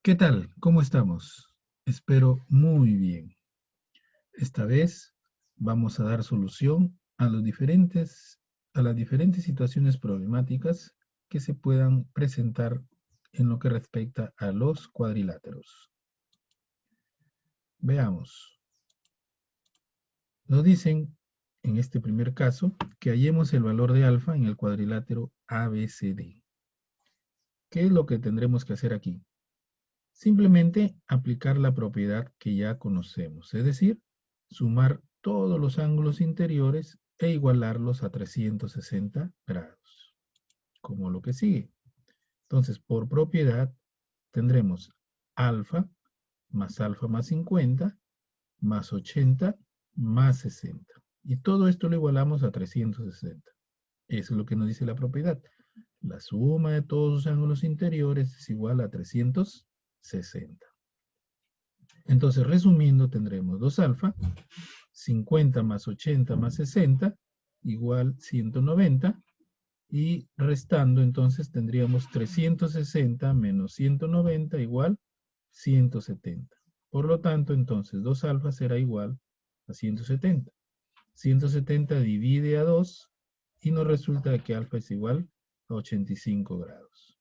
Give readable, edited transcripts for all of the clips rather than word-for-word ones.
¿Qué tal? ¿Cómo estamos? Espero muy bien. Esta vez vamos a dar solución a las diferentes situaciones problemáticas que se puedan presentar en lo que respecta a los cuadriláteros. Veamos. Nos dicen, en este primer caso, que hallemos el valor de alfa en el cuadrilátero ABCD. ¿Qué es lo que tendremos que hacer aquí? Simplemente aplicar la propiedad que ya conocemos, es decir, sumar todos los ángulos interiores e igualarlos a 360 grados, como lo que sigue. Entonces, por propiedad, tendremos alfa más 50, más 80, más 60. Y todo esto lo igualamos a 360. Eso es lo que nos dice la propiedad. La suma de todos los ángulos interiores es igual a 360. Entonces, resumiendo, tendremos 2 alfa, 50 más 80 más 60, igual 190, y restando, entonces, tendríamos 360 menos 190 igual 170. Por lo tanto, entonces, 2 alfa será igual a 170. 170 divide a 2 y nos resulta que alfa es igual a 85 grados.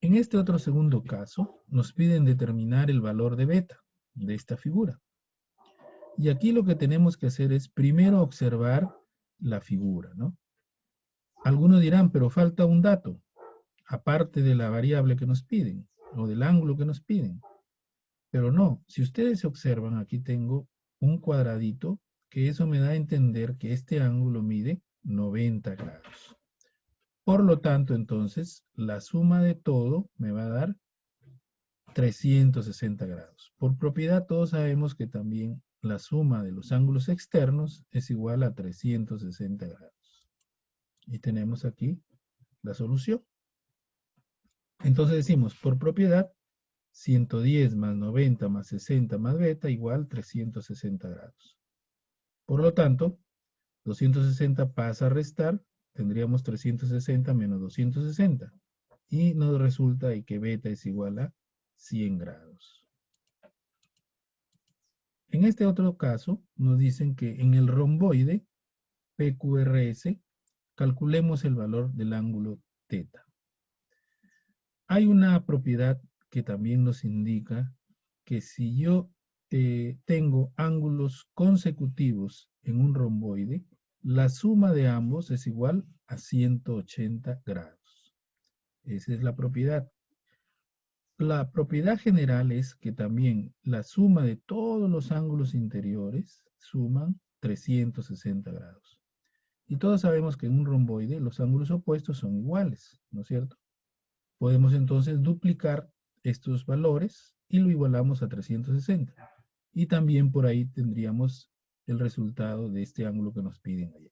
En este otro segundo caso, nos piden determinar el valor de beta de esta figura. Y aquí lo que tenemos que hacer es primero observar la figura, ¿no? Algunos dirán, pero falta un dato, aparte de la variable que nos piden, o del ángulo que nos piden. Pero no, si ustedes observan, aquí tengo un cuadradito, que eso me da a entender que este ángulo mide 90 grados. Por lo tanto, entonces, la suma de todo me va a dar 360 grados. Por propiedad, todos sabemos que también la suma de los ángulos externos es igual a 360 grados. Y tenemos aquí la solución. Entonces decimos, por propiedad, 110 más 90 más 60 más beta igual 360 grados. Por lo tanto, 260 pasa a restar, tendríamos 360 menos 260. Y nos resulta que beta es igual a 100 grados. En este otro caso, nos dicen que en el romboide PQRS calculemos el valor del ángulo θ. Hay una propiedad que también nos indica que si yo tengo ángulos consecutivos en un romboide, la suma de ambos es igual a 180 grados. Esa es la propiedad. La propiedad general es que también la suma de todos los ángulos interiores suman 360 grados. Y todos sabemos que en un romboide los ángulos opuestos son iguales, ¿no es cierto? Podemos entonces duplicar estos valores y lo igualamos a 360. Y también por ahí tendríamos el resultado de este ángulo que nos piden allá.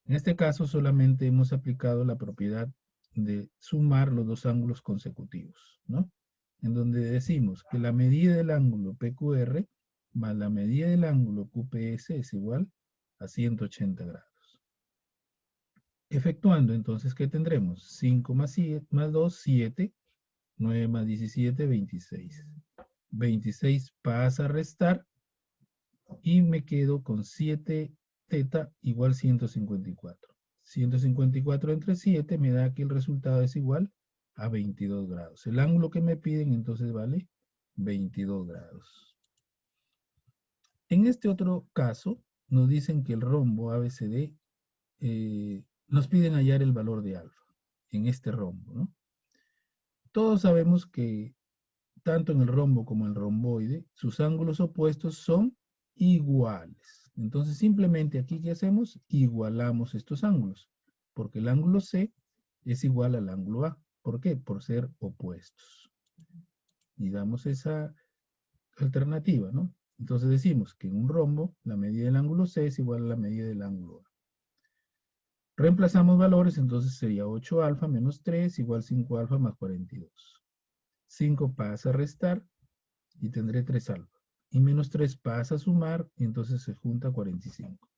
En este caso solamente hemos aplicado la propiedad de sumar los dos ángulos consecutivos, ¿no? En donde decimos que la medida del ángulo PQR más la medida del ángulo QPS es igual a 180 grados. Efectuando, entonces, ¿qué tendremos? 5 más 2, 7. 9 más 17, 26. 26 pasa a restar y me quedo con 7 θ igual 154. 154 entre 7 me da que el resultado es igual a 22 grados. El ángulo que me piden entonces vale 22 grados. En este otro caso nos dicen que el rombo ABCD nos piden hallar el valor de alfa en este rombo, ¿no? Todos sabemos que tanto en el rombo como en el romboide, sus ángulos opuestos son iguales. Entonces, simplemente aquí, ¿qué hacemos? Igualamos estos ángulos, porque el ángulo C es igual al ángulo A. ¿Por qué? Por ser opuestos. Y damos esa alternativa, ¿no? Entonces decimos que en un rombo, la medida del ángulo C es igual a la medida del ángulo A. Reemplazamos valores, entonces sería 8 alfa menos 3 igual 5 alfa más 42. 5 pasa a restar y tendré 3 alfa. Y menos 3 pasa a sumar y entonces se junta 45.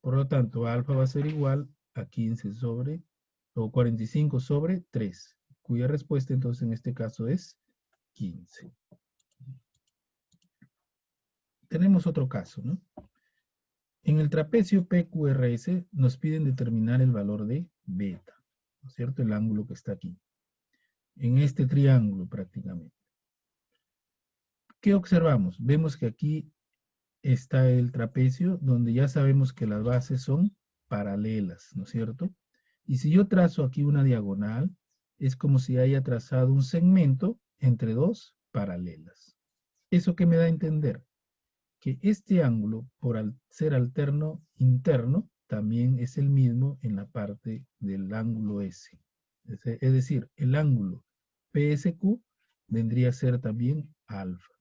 Por lo tanto, alfa va a ser igual a 15 sobre, o 45 sobre 3. cuya respuesta entonces en este caso es 15. Tenemos otro caso, ¿no? En el trapecio PQRS nos piden determinar el valor de beta, ¿no es cierto? El ángulo que está aquí. En este triángulo prácticamente. ¿Qué observamos? Vemos que aquí está el trapecio donde ya sabemos que las bases son paralelas, ¿no es cierto? Y si yo trazo aquí una diagonal, es como si haya trazado un segmento entre dos paralelas. ¿Eso qué me da a entender? Que este ángulo, por ser alterno interno, también es el mismo en la parte del ángulo S. Es decir, el ángulo PSQ vendría a ser también alfa.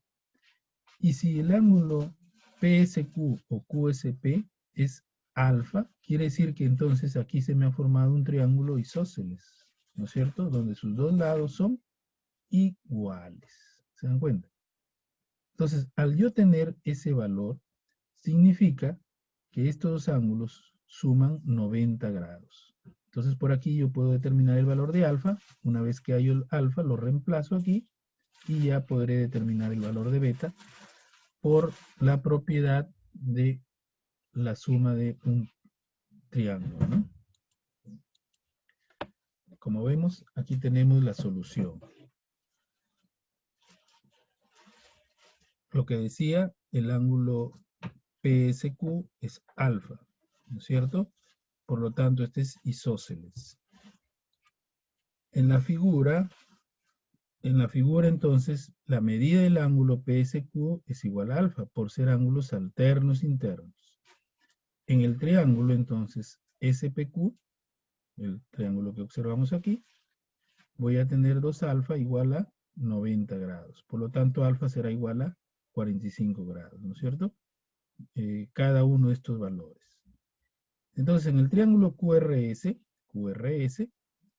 Y si el ángulo PSQ o QSP es alfa, quiere decir que entonces aquí se me ha formado un triángulo isósceles, ¿no es cierto? Donde sus dos lados son iguales. ¿Se dan cuenta? Entonces, al yo tener ese valor, significa que estos dos ángulos suman 90 grados. Entonces, por aquí yo puedo determinar el valor de alfa. Una vez que hay el alfa, lo reemplazo aquí y ya podré determinar el valor de beta por la propiedad de la suma de un triángulo, ¿no? Como vemos, aquí tenemos la solución. Lo que decía, el ángulo PSQ es alfa, ¿no es cierto? Por lo tanto, este es isósceles. En la figura entonces, la medida del ángulo PSQ es igual a alfa, por ser ángulos alternos internos. En el triángulo, entonces, SPQ, el triángulo que observamos aquí, voy a tener 2 alfa igual a 90 grados. Por lo tanto, alfa será igual a 45 grados, ¿no es cierto? Cada uno de estos valores. Entonces, en el triángulo QRS,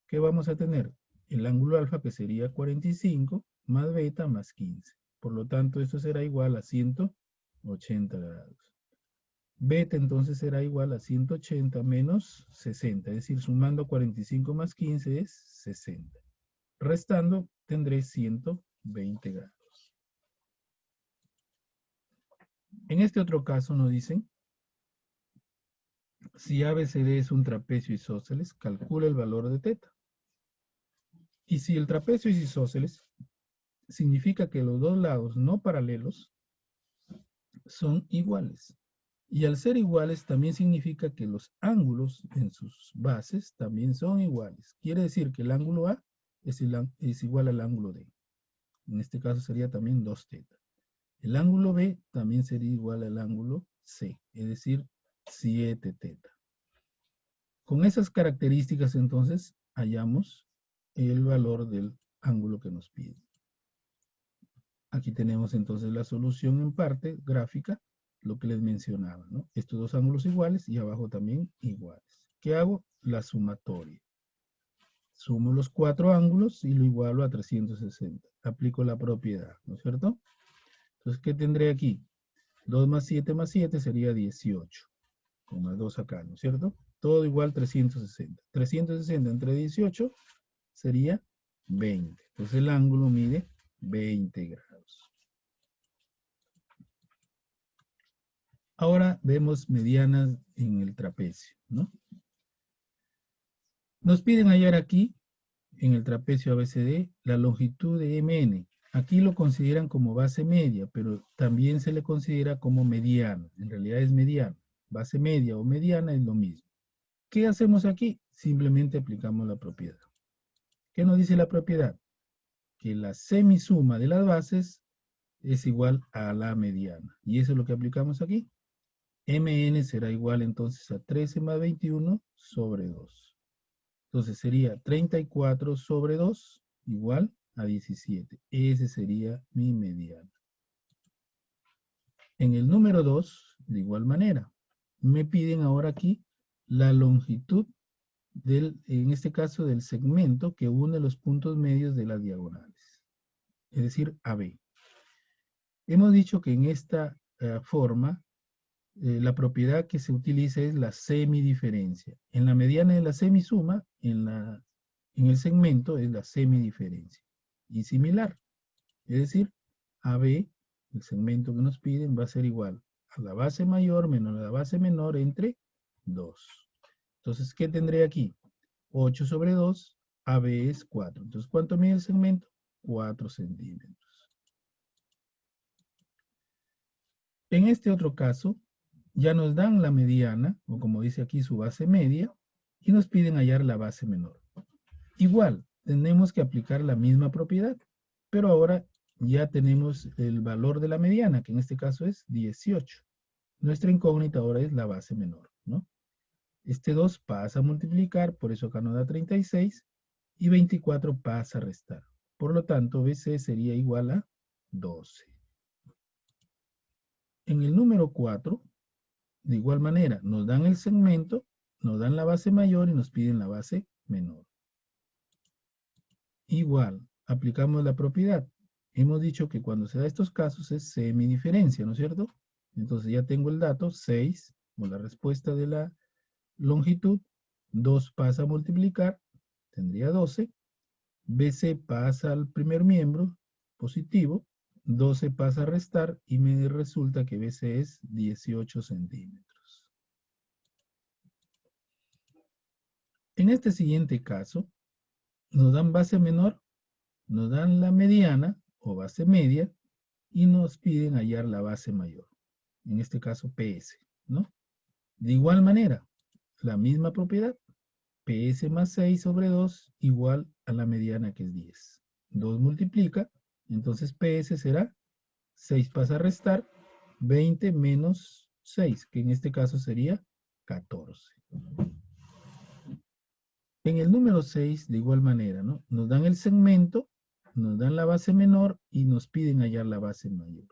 ¿qué vamos a tener? El ángulo alfa que sería 45 más beta más 15. Por lo tanto, esto será igual a 180 grados. Beta entonces será igual a 180 menos 60, es decir, sumando 45 más 15 es 60. Restando tendré 120 grados. En este otro caso nos dicen, si ABCD es un trapecio isósceles, calcula el valor de teta. Y si el trapecio es isósceles, significa que los dos lados no paralelos son iguales. Y al ser iguales también significa que los ángulos en sus bases también son iguales. Quiere decir que el ángulo A es igual al ángulo D. En este caso sería también 2 teta. El ángulo B también sería igual al ángulo C, es decir, 7 teta. Con esas características entonces hallamos el valor del ángulo que nos pide. Aquí tenemos entonces la solución en parte gráfica, lo que les mencionaba, ¿no? Estos dos ángulos iguales y abajo también iguales. ¿Qué hago? La sumatoria. Sumo los 4 ángulos y lo igualo a 360. Aplico la propiedad, ¿no es cierto? Entonces, ¿qué tendré aquí? 2 más 7 sería 18. Con más 2 acá, ¿no es cierto? Todo igual 360. 360 entre 18 sería 20. Entonces el ángulo mide 20 grados. Ahora vemos medianas en el trapecio, ¿no? Nos piden hallar aquí, en el trapecio ABCD, la longitud de MN. Aquí lo consideran como base media, pero también se le considera como mediano. En realidad es mediano. Base media o mediana es lo mismo. ¿Qué hacemos aquí? Simplemente aplicamos la propiedad. ¿Qué nos dice la propiedad? Que la semisuma de las bases es igual a la mediana. Y eso es lo que aplicamos aquí. MN será igual entonces a 13 más 21 sobre 2. Entonces sería 34 sobre 2 igual a 17. Ese sería mi mediana. En el número 2, de igual manera, me piden ahora aquí la longitud en este caso, del segmento que une los puntos medios de las diagonales. Es decir, AB. Hemos dicho que en esta forma, la propiedad que se utiliza es la semidiferencia. En la mediana es la semisuma, en en el segmento es la semidiferencia. Y similar, es decir, AB, el segmento que nos piden, va a ser igual a la base mayor menos la base menor entre 2. Entonces, ¿qué tendré aquí? 8 sobre 2, AB es 4. Entonces, ¿cuánto mide el segmento? 4 centímetros. En este otro caso, ya nos dan la mediana, o como dice aquí, su base media, y nos piden hallar la base menor. Igual, tenemos que aplicar la misma propiedad, pero ahora ya tenemos el valor de la mediana, que en este caso es 18. Nuestra incógnita ahora es la base menor, ¿no? Este 2 pasa a multiplicar, por eso acá nos da 36, y 24 pasa a restar. Por lo tanto, BC sería igual a 12. En el número 4, de igual manera, nos dan el segmento, nos dan la base mayor y nos piden la base menor. Igual, aplicamos la propiedad. Hemos dicho que cuando se da estos casos es semidiferencia, ¿no es cierto? Entonces ya tengo el dato, 6, o la respuesta de la longitud, 2 pasa a multiplicar, tendría 12, BC pasa al primer miembro, positivo, 12 pasa a restar y me resulta que BC es 18 centímetros. En este siguiente caso, nos dan base menor, nos dan la mediana o base media y nos piden hallar la base mayor. En este caso PS, ¿no? De igual manera, la misma propiedad, PS más 6 sobre 2 igual a la mediana que es 10. 2 multiplica, entonces PS será 6 pasa a restar, 20 menos 6, que en este caso sería 14. En el número 6, de igual manera, ¿no? Nos dan el segmento, nos dan la base menor y nos piden hallar la base mayor.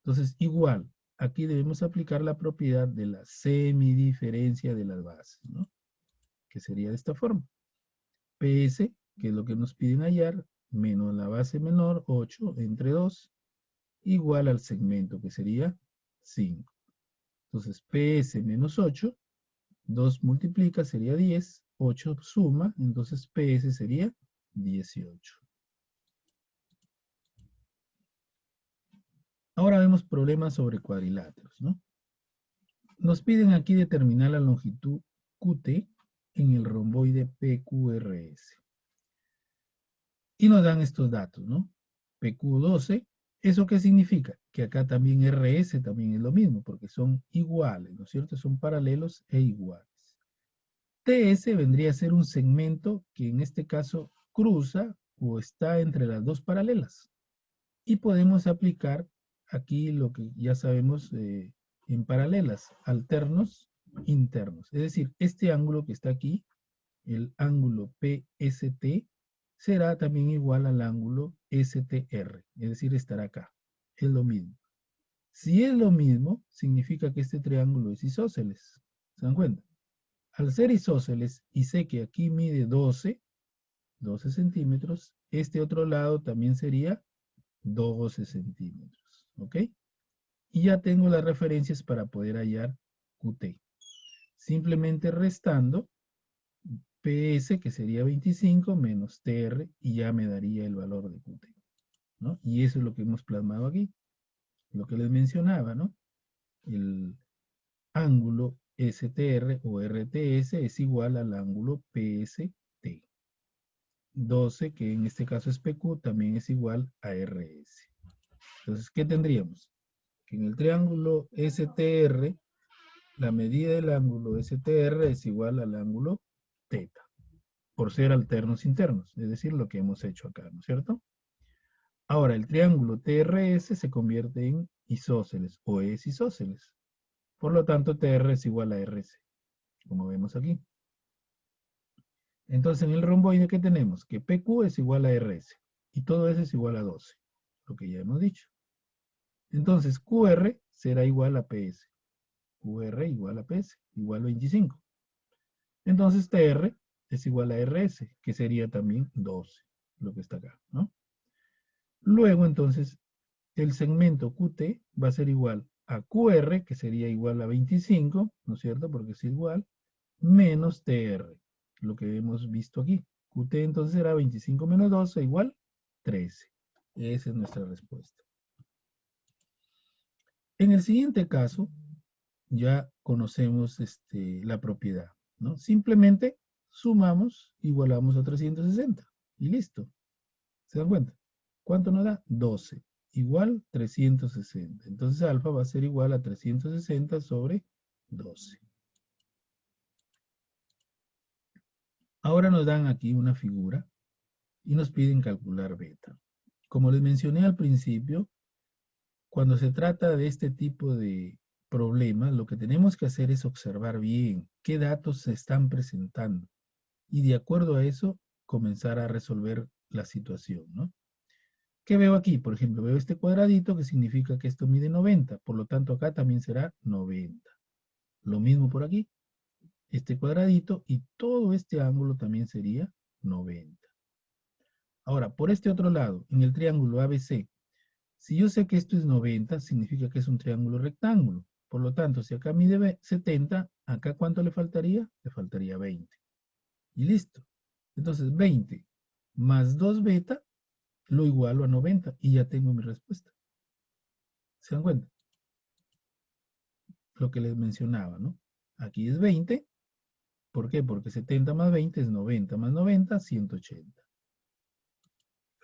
Entonces, igual, aquí debemos aplicar la propiedad de la semidiferencia de las bases, ¿no? Que sería de esta forma. PS, que es lo que nos piden hallar, menos la base menor, 8 entre 2, igual al segmento, que sería 5. Entonces, PS menos 8, 2 multiplica, sería 10, 8 suma, entonces PS sería 18. Ahora vemos problemas sobre cuadriláteros, ¿no? Nos piden aquí determinar la longitud QT en el romboide PQRS. Y nos dan estos datos, ¿no? PQ12, ¿eso qué significa? Que acá también RS también es lo mismo, porque son iguales, ¿no es cierto? Son paralelos e iguales. TS vendría a ser un segmento que en este caso cruza o está entre las dos paralelas. Y podemos aplicar aquí lo que ya sabemos en paralelas, alternos, internos. Es decir, este ángulo que está aquí, el ángulo PST, será también igual al ángulo STR, es decir, estará acá. Es lo mismo. Si es lo mismo, significa que este triángulo es isósceles. ¿Se dan cuenta? Al ser isósceles, y sé que aquí mide 12 centímetros, este otro lado también sería 12 centímetros. ¿Ok? Y ya tengo las referencias para poder hallar QT. Simplemente restando PS, que sería 25, menos TR, y ya me daría el valor de QT, ¿no? Y eso es lo que hemos plasmado aquí. Lo que les mencionaba, ¿no? El ángulo STR o RTS es igual al ángulo PST. 12, que en este caso es PQ, también es igual a RS. Entonces, ¿qué tendríamos? Que en el triángulo STR, la medida del ángulo STR es igual al ángulo teta, por ser alternos internos, es decir, lo que hemos hecho acá, ¿no es cierto? Ahora, el triángulo TRS se convierte en isósceles o es isósceles. Por lo tanto, TR es igual a RC, como vemos aquí. Entonces, en el romboide, ¿qué tenemos? Que PQ es igual a RS y todo eso es igual a 12, lo que ya hemos dicho. Entonces, QR será igual a PS. QR igual a PS, igual a 25. Entonces, TR es igual a RS, que sería también 12, lo que está acá, ¿no? Luego, entonces, el segmento QT va a ser igual a QR, que sería igual a 25, ¿no es cierto? Porque es igual, menos TR, lo que hemos visto aquí. QT entonces será 25 menos 12 igual 13. Esa es nuestra respuesta. En el siguiente caso, ya conocemos la propiedad, ¿no? Simplemente sumamos, igualamos a 360 y listo. ¿Se dan cuenta? ¿Cuánto nos da? 12 igual 360. Entonces alfa va a ser igual a 360 sobre 12. Ahora nos dan aquí una figura y nos piden calcular beta. Como les mencioné al principio, cuando se trata de este tipo de problemas, lo que tenemos que hacer es observar bien qué datos se están presentando y de acuerdo a eso comenzar a resolver la situación, ¿no? ¿Qué veo aquí? Por ejemplo, veo este cuadradito que significa que esto mide 90, por lo tanto acá también será 90. Lo mismo por aquí, este cuadradito y todo este ángulo también sería 90. Ahora, por este otro lado, en el triángulo ABC, si yo sé que esto es 90, significa que es un triángulo rectángulo. Por lo tanto, si acá mide 70, acá ¿cuánto le faltaría? Le faltaría 20. Y listo. Entonces, 20 más 2 beta lo igualo a 90 y ya tengo mi respuesta. ¿Se dan cuenta? Lo que les mencionaba, ¿no? Aquí es 20. ¿Por qué? Porque 70 más 20 es 90 más 90, 180.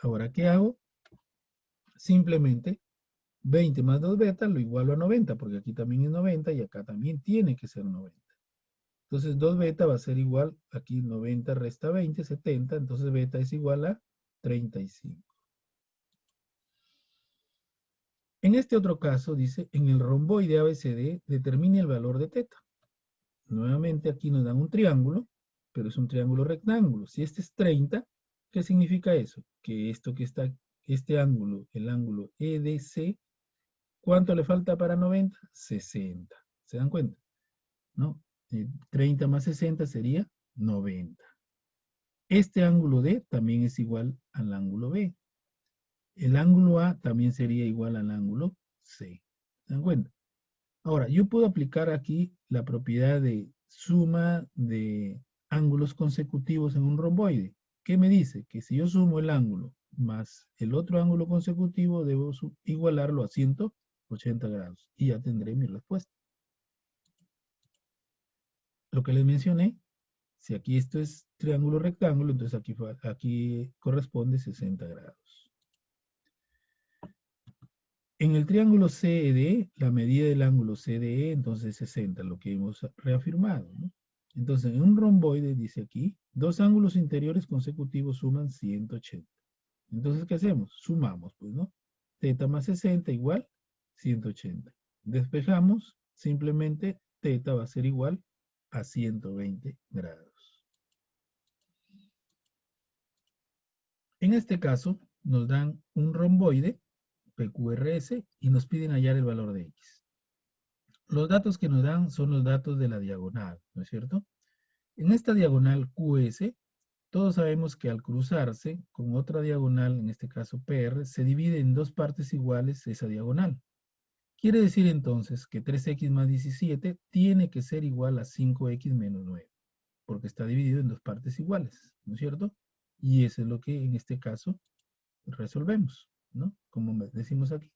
Ahora, ¿qué hago? Simplemente 20 más 2 beta lo igualo a 90, porque aquí también es 90 y acá también tiene que ser 90. Entonces 2 beta va a ser igual, aquí 90 resta 20, 70, entonces beta es igual a 35. En este otro caso dice, en el romboide ABCD determine el valor de teta. Nuevamente aquí nos dan un triángulo, pero es un triángulo rectángulo. Si este es 30, ¿qué significa eso? Que esto que está, este ángulo, el ángulo EDC, ¿cuánto le falta para 90? 60. ¿Se dan cuenta? ¿No? 30 más 60 sería 90. Este ángulo D también es igual al ángulo B. El ángulo A también sería igual al ángulo C. ¿Se dan cuenta? Ahora, yo puedo aplicar aquí la propiedad de suma de ángulos consecutivos en un romboide. ¿Qué me dice? Que si yo sumo el ángulo más el otro ángulo consecutivo, debo igualarlo a 180 grados. Y ya tendré mi respuesta. Lo que les mencioné, si aquí esto es triángulo rectángulo, entonces aquí corresponde 60 grados. En el triángulo CED, la medida del ángulo CDE, entonces es 60, lo que hemos reafirmado, ¿no? Entonces, en un romboide, dice aquí, dos ángulos interiores consecutivos suman 180. Entonces, ¿qué hacemos? Sumamos, pues, ¿no? Teta más 60 igual 180. Despejamos, simplemente teta va a ser igual a 120 grados. En este caso, nos dan un romboide, PQRS, y nos piden hallar el valor de X. Los datos que nos dan son los datos de la diagonal, ¿no es cierto? En esta diagonal QS, todos sabemos que al cruzarse con otra diagonal, en este caso PR, se divide en dos partes iguales esa diagonal. Quiere decir entonces que 3x más 17 tiene que ser igual a 5x menos 9, porque está dividido en dos partes iguales, ¿no es cierto? Y eso es lo que en este caso resolvemos, ¿no? Como decimos aquí.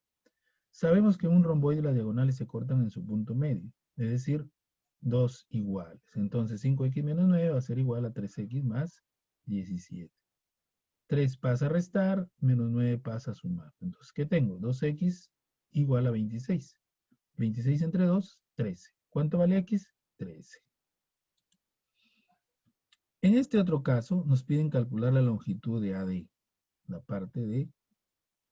Sabemos que en un romboide las diagonales se cortan en su punto medio, es decir, dos iguales. Entonces 5x menos 9 va a ser igual a 3x más 17. 3 pasa a restar, menos 9 pasa a sumar. Entonces, ¿qué tengo? 2x igual a 26. 26 entre 2, 13. ¿Cuánto vale x? 13. En este otro caso, nos piden calcular la longitud de AD, la parte de,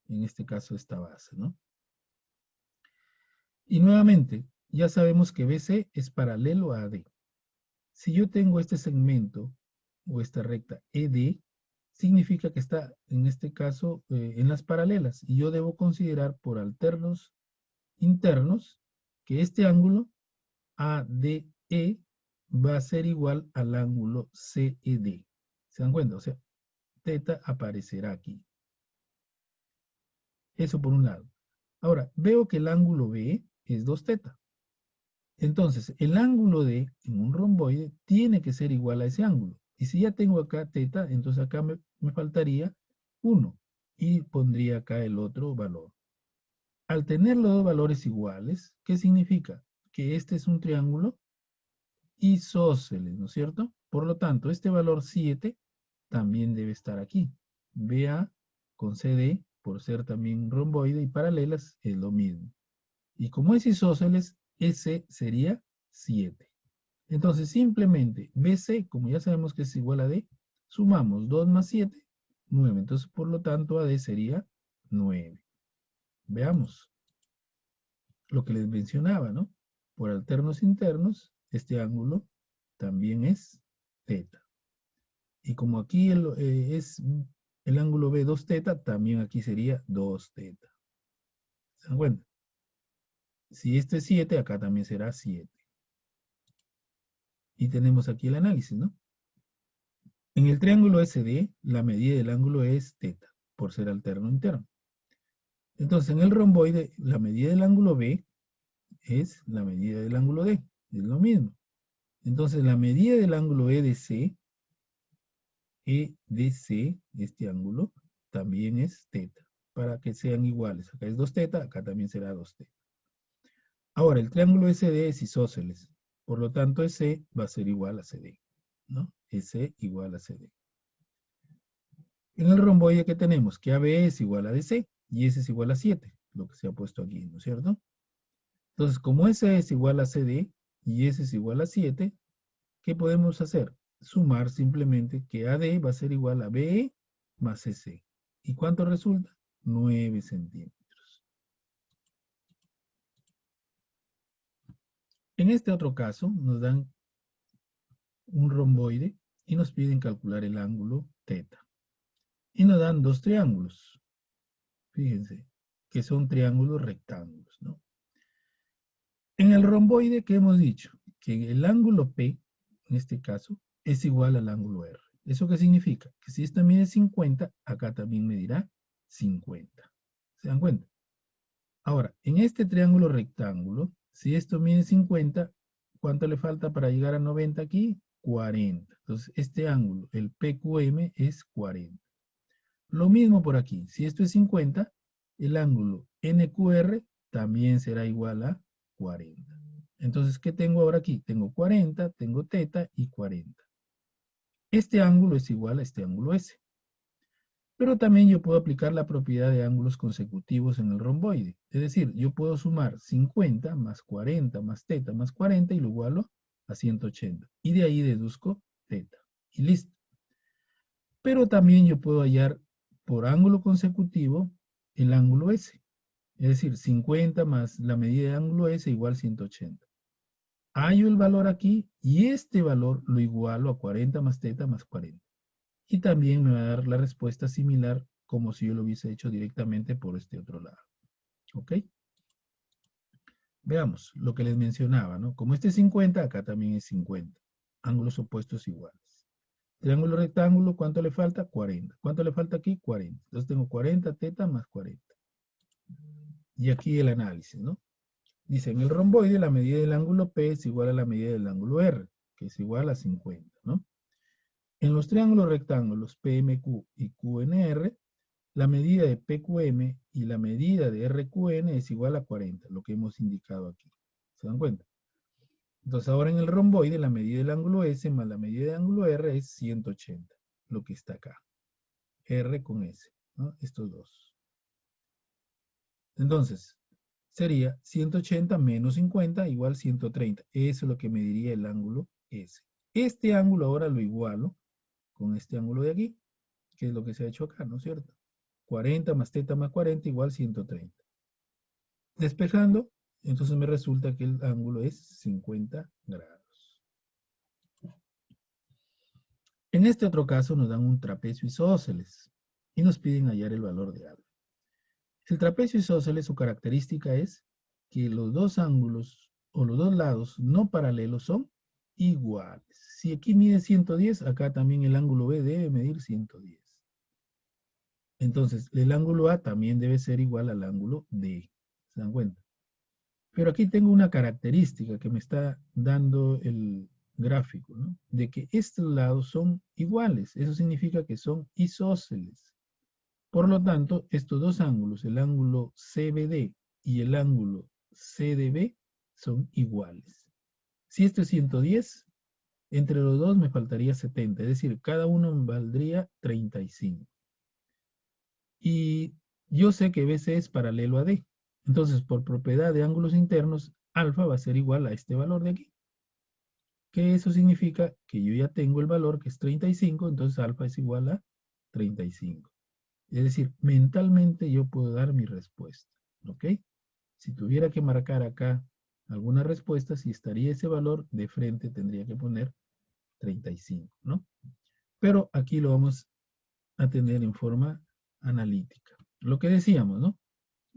en este caso, esta base, ¿no? Y nuevamente, ya sabemos que BC es paralelo a AD. Si yo tengo este segmento o esta recta ED, significa que está, en este caso, en las paralelas. Y yo debo considerar por alternos internos que este ángulo ADE va a ser igual al ángulo CED. ¿Se dan cuenta? O sea, teta aparecerá aquí. Eso por un lado. Ahora, veo que el ángulo B es 2 teta. Entonces, el ángulo D en un romboide tiene que ser igual a ese ángulo. Y si ya tengo acá teta, entonces acá me faltaría 1. Y pondría acá el otro valor. Al tener los dos valores iguales, ¿qué significa? Que este es un triángulo isósceles, ¿no es cierto? Por lo tanto, este valor 7 también debe estar aquí. BA con CD, por ser también romboide y paralelas, es lo mismo. Y como es isósceles, S sería 7. Entonces, simplemente BC, como ya sabemos que es igual a D, sumamos 2 más 7, 9. Entonces, por lo tanto, AD sería 9. Veamos lo que les mencionaba, ¿no? Por alternos internos, este ángulo también es teta. Y como aquí es el ángulo B 2 teta, también aquí sería 2 teta. ¿Se dan cuenta? Si este es 7, acá también será 7. Y tenemos aquí el análisis, ¿no? En el triángulo SD, la medida del ángulo es teta, por ser alterno interno. Entonces, en el romboide, la medida del ángulo B es la medida del ángulo D. Es lo mismo. Entonces, la medida del ángulo EDC, este ángulo, también es teta, para que sean iguales. Acá es 2 teta, acá también será 2 teta. Ahora, el triángulo SD es isósceles. Por lo tanto, EC va a ser igual a CD, ¿no? EC igual a CD. En el romboide que tenemos, que AB es igual a DC y S es igual a 7, lo que se ha puesto aquí, ¿no es cierto? Entonces, como S es igual a CD y S es igual a 7, ¿qué podemos hacer? Sumar simplemente que AD va a ser igual a BE más CC. ¿Y cuánto resulta? 9 centímetros. En este otro caso, nos dan un romboide y nos piden calcular el ángulo teta. Y nos dan dos triángulos. Fíjense, que son triángulos rectángulos, ¿no? En el romboide, ¿qué hemos dicho? Que el ángulo P, en este caso, es igual al ángulo R. ¿Eso qué significa? Que si esto mide 50, acá también medirá 50. ¿Se dan cuenta? Ahora, en este triángulo rectángulo, si esto mide 50, ¿cuánto le falta para llegar a 90 aquí? 40. Entonces, este ángulo, el PQM, es 40. Lo mismo por aquí. Si esto es 50, el ángulo NQR también será igual a 40. Entonces, ¿qué tengo ahora aquí? Tengo 40, tengo teta y 40. Este ángulo es igual a este ángulo S. Pero también yo puedo aplicar la propiedad de ángulos consecutivos en el romboide. Es decir, yo puedo sumar 50 más 40 más teta más 40 y lo igualo a 180. Y de ahí deduzco teta. Y listo. Pero también yo puedo hallar por ángulo consecutivo el ángulo S. Es decir, 50 más la medida de ángulo S igual 180. Hallo el valor aquí y este valor lo igualo a 40 más teta más 40. Y también me va a dar la respuesta similar como si yo lo hubiese hecho directamente por este otro lado. ¿Ok? Veamos lo que les mencionaba, ¿no? Como este es 50, acá también es 50. Ángulos opuestos iguales. Triángulo rectángulo, ¿cuánto le falta? 40. ¿Cuánto le falta aquí? 40. Entonces tengo 40 teta más 40. Y aquí el análisis, ¿no? Dice, en el romboide la medida del ángulo P es igual a la medida del ángulo R, que es igual a 50, ¿no? En los triángulos rectángulos PMQ y QNR, la medida de PQM y la medida de RQN es igual a 40, lo que hemos indicado aquí. ¿Se dan cuenta? Entonces ahora en el romboide la medida del ángulo S más la medida del ángulo R es 180, lo que está acá. R con S, ¿no? Estos dos. Entonces, sería 180 menos 50 igual 130. Eso es lo que me diría el ángulo S. Este ángulo ahora lo igualo con este ángulo de aquí, que es lo que se ha hecho acá, ¿no es cierto? 40 más teta más 40 igual 130. Despejando, entonces me resulta que el ángulo es 50 grados. En este otro caso nos dan un trapecio isósceles y nos piden hallar el valor de alfa. El trapecio isósceles, su característica es que los dos ángulos o los dos lados no paralelos son iguales. Si aquí mide 110, acá también el ángulo B debe medir 110. Entonces, el ángulo A también debe ser igual al ángulo D. ¿Se dan cuenta? Pero aquí tengo una característica que me está dando gráfico, ¿no? De que estos lados son iguales. Eso significa que son isósceles. Por lo tanto, estos dos ángulos, el ángulo CBD y el ángulo CDB, son iguales. Si esto es 110, entre los dos me faltaría 70, es decir, cada uno me valdría 35. Y yo sé que BC es paralelo a D. Entonces, por propiedad de ángulos internos, alfa va a ser igual a este valor de aquí. Que eso significa que yo ya tengo el valor que es 35, entonces alfa es igual a 35. Es decir, mentalmente yo puedo dar mi respuesta. ¿Ok? Si tuviera que marcar acá alguna respuesta, si estaría ese valor, de frente tendría que poner 35, ¿no? Pero aquí lo vamos a tener en forma analítica. Lo que decíamos, ¿no?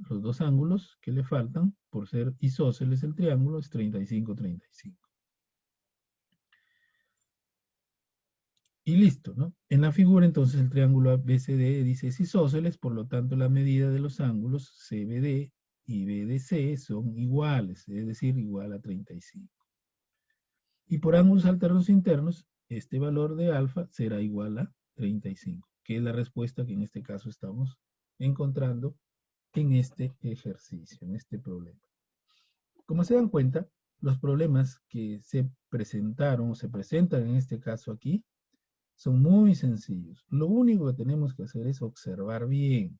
Los dos ángulos que le faltan, por ser isósceles el triángulo, es 35, 35. Y listo, ¿no? En la figura, entonces, el triángulo ABCD dice es isósceles, por lo tanto, la medida de los ángulos CBD y BDC son iguales, es decir, igual a 35. Y por ángulos alternos internos, este valor de alfa será igual a 35, que es la respuesta que en este caso estamos encontrando en este ejercicio, en este problema. Como se dan cuenta, los problemas que se presentaron o se presentan en este caso aquí son muy sencillos. Lo único que tenemos que hacer es observar bien.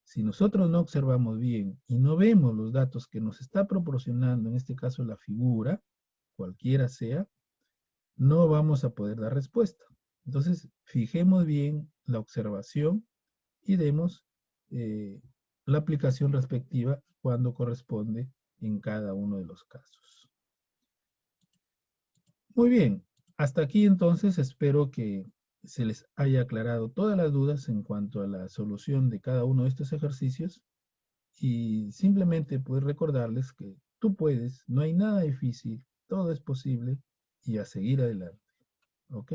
Si nosotros no observamos bien y no vemos los datos que nos está proporcionando, en este caso la figura, cualquiera sea, no vamos a poder dar respuesta. Entonces, fijemos bien la observación y demos la aplicación respectiva cuando corresponde en cada uno de los casos. Muy bien, hasta aquí entonces espero que se les haya aclarado todas las dudas en cuanto a la solución de cada uno de estos ejercicios y simplemente pues recordarles que tú puedes, no hay nada difícil, todo es posible y a seguir adelante. ¿Ok?